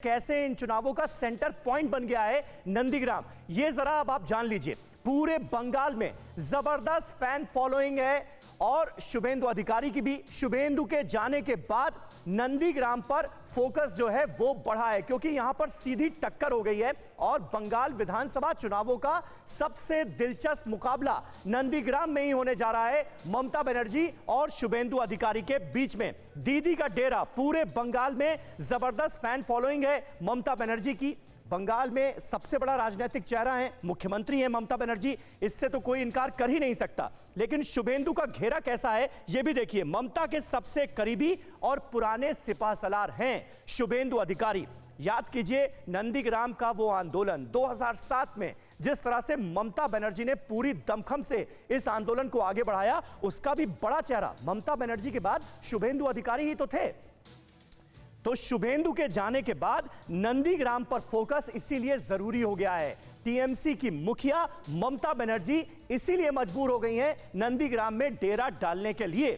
कैसे इन चुनावों का सेंटर पॉइंट बन गया है नंदीग्राम, ये जरा अब आप जान लीजिए। पूरे बंगाल में जबरदस्त फैन फॉलोइंग है और शुभेंदु अधिकारी की भी। शुभेंदु के जाने के बाद नंदीग्राम पर फोकस जो है वो बढ़ा है, क्योंकि यहां पर सीधी टक्कर हो गई है और बंगाल विधानसभा चुनावों का सबसे दिलचस्प मुकाबला नंदीग्राम में ही होने जा रहा है, ममता बनर्जी और शुभेंदु अधिकारी के बीच में। दीदी का डेरा, पूरे बंगाल में जबरदस्त फैन फॉलोइंग है ममता बनर्जी की। बंगाल में सबसे बड़ा राजनीतिक चेहरा है, मुख्यमंत्री है ममता बनर्जी, इससे तो कोई इनकार कर ही नहीं सकता। लेकिन शुभेंदु का घेरा कैसा है यह भी देखिए। ममता के सबसे करीबी और पुराने सिपाहसलार हैं शुभेंदु अधिकारी। याद कीजिए नंदीग्राम का वो आंदोलन 2007 में जिस तरह से ममता बनर्जी ने पूरी दमखम से इस आंदोलन को आगे बढ़ाया, उसका भी बड़ा चेहरा ममता बनर्जी के बाद शुभेंदु अधिकारी ही तो थे। तो शुभेंदु के जाने के बाद नंदीग्राम पर फोकस इसीलिए जरूरी हो गया है। टीएमसी की मुखिया ममता बनर्जी इसीलिए मजबूर हो गई हैं नंदीग्राम में डेरा डालने के लिए।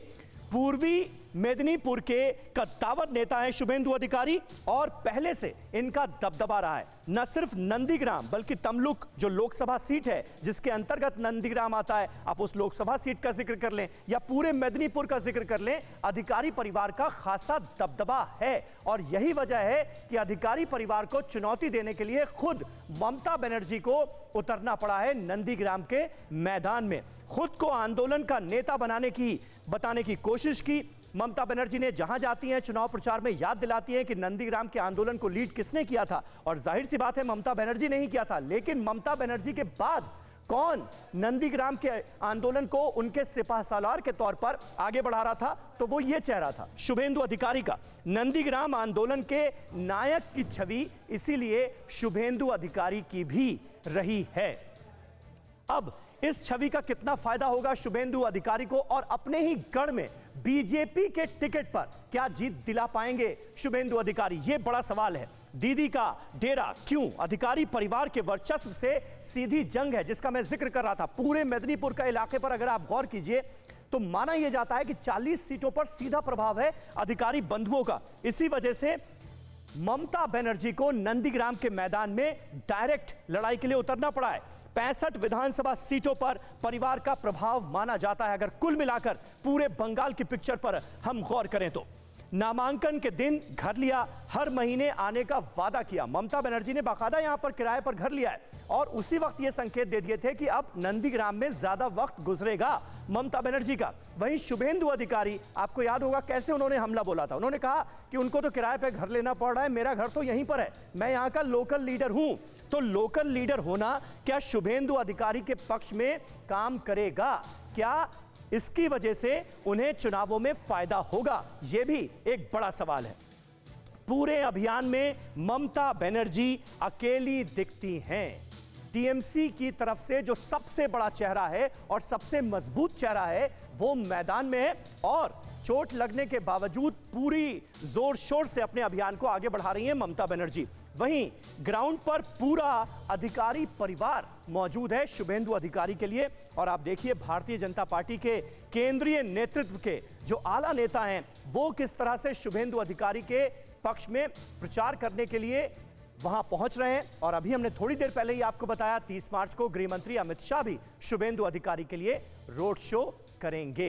पूर्वी मेदिनीपुर के कद्दावर नेता हैं शुभेंदु अधिकारी और पहले से इनका दबदबा रहा है। न सिर्फ नंदीग्राम बल्कि तमलुक जो लोकसभा सीट है जिसके अंतर्गत नंदीग्राम आता है, आप उस लोकसभा सीट का जिक्र कर लें या पूरे मेदिनीपुर का जिक्र कर लें, अधिकारी परिवार का खासा दबदबा है। और यही वजह है कि अधिकारी परिवार को चुनौती देने के लिए खुद ममता बनर्जी को उतरना पड़ा है नंदीग्राम के मैदान में। खुद को आंदोलन का नेता बताने की कोशिश की। ममता बनर्जी ने जहां जाती हैं चुनाव प्रचार में याद दिलाती हैं कि नंदीग्राम के आंदोलन को लीड किसने किया था, और जाहिर सी बात है ममता बनर्जी ने ही किया था। लेकिन ममता बनर्जी के बाद कौन नंदीग्राम के आंदोलन को उनके सिपाहसालार के तौर पर आगे बढ़ा रहा था, तो वो ये चेहरा था शुभेंदु अधिकारी का। नंदीग्राम आंदोलन के नायक की छवि इसीलिए शुभेंदु अधिकारी की भी रही है। अब इस छवि का कितना फायदा होगा शुभेंदु अधिकारी को, और अपने ही गढ़ में बीजेपी के टिकट पर क्या जीत दिला पाएंगे शुभेंदु अधिकारी, यह बड़ा सवाल है। दीदी का डेरा क्यों, अधिकारी परिवार के वर्चस्व से सीधी जंग है जिसका मैं जिक्र कर रहा था। पूरे मेदिनीपुर का इलाके पर अगर आप गौर कीजिए तो माना यह जाता है कि 40 सीटों पर सीधा प्रभाव है अधिकारी बंधुओं का। इसी वजह से ममता बनर्जी को नंदीग्राम के मैदान में डायरेक्ट लड़ाई के लिए उतरना पड़ा है। 65 विधानसभा सीटों पर परिवार का प्रभाव माना जाता है। अगर कुल मिलाकर पूरे बंगाल की पिक्चर पर हम गौर करें तो नामांकन के दिन घर लिया, हर महीने आने का वादा किया। ममता बनर्जी ने बाकायदा यहां पर किराए पर घर लिया है और उसी वक्त ये संकेत दे दिए थे कि अब नंदीग्राम में ज्यादा वक्त गुजरेगा ममता बनर्जी का। वहीं शुभेंदु अधिकारी, आपको याद होगा कैसे उन्होंने हमला बोला था। उन्होंने कहा कि उनको तो किराए पे घर लेना पड़ रहा है, मेरा घर तो यहीं पर है, मैं यहाँ का लोकल लीडर हूं। तो लोकल लीडर होना क्या शुभेंदु अधिकारी के पक्ष में काम करेगा? क्या इसकी वजह से उन्हें चुनावों में फायदा होगा? यह भी एक बड़ा सवाल है। पूरे अभियान में ममता बनर्जी अकेली दिखती हैं। टीएमसी की तरफ से जो सबसे बड़ा चेहरा है और सबसे मजबूत चेहरा है वो मैदान में है और चोट लगने के बावजूद पूरी जोर शोर से अपने अभियान को आगे बढ़ा रही हैं ममता बनर्जी। वहीं ग्राउंड पर पूरा अधिकारी परिवार मौजूद है शुभेंदु अधिकारी के लिए। और आप देखिए भारतीय जनता पार्टी के केंद्रीय नेतृत्व के जो आला नेता हैं वो किस तरह से शुभेंदु अधिकारी के पक्ष में प्रचार करने के लिए वहां पहुंच रहे हैं। और अभी हमने थोड़ी देर पहले ही आपको बताया 30 मार्च को गृह मंत्री अमित शाह भी शुभेंदु अधिकारी के लिए रोड शो करेंगे।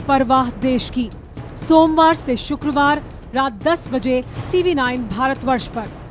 परवाह देश की, सोमवार से शुक्रवार रात 10 बजे TV9 भारतवर्ष पर।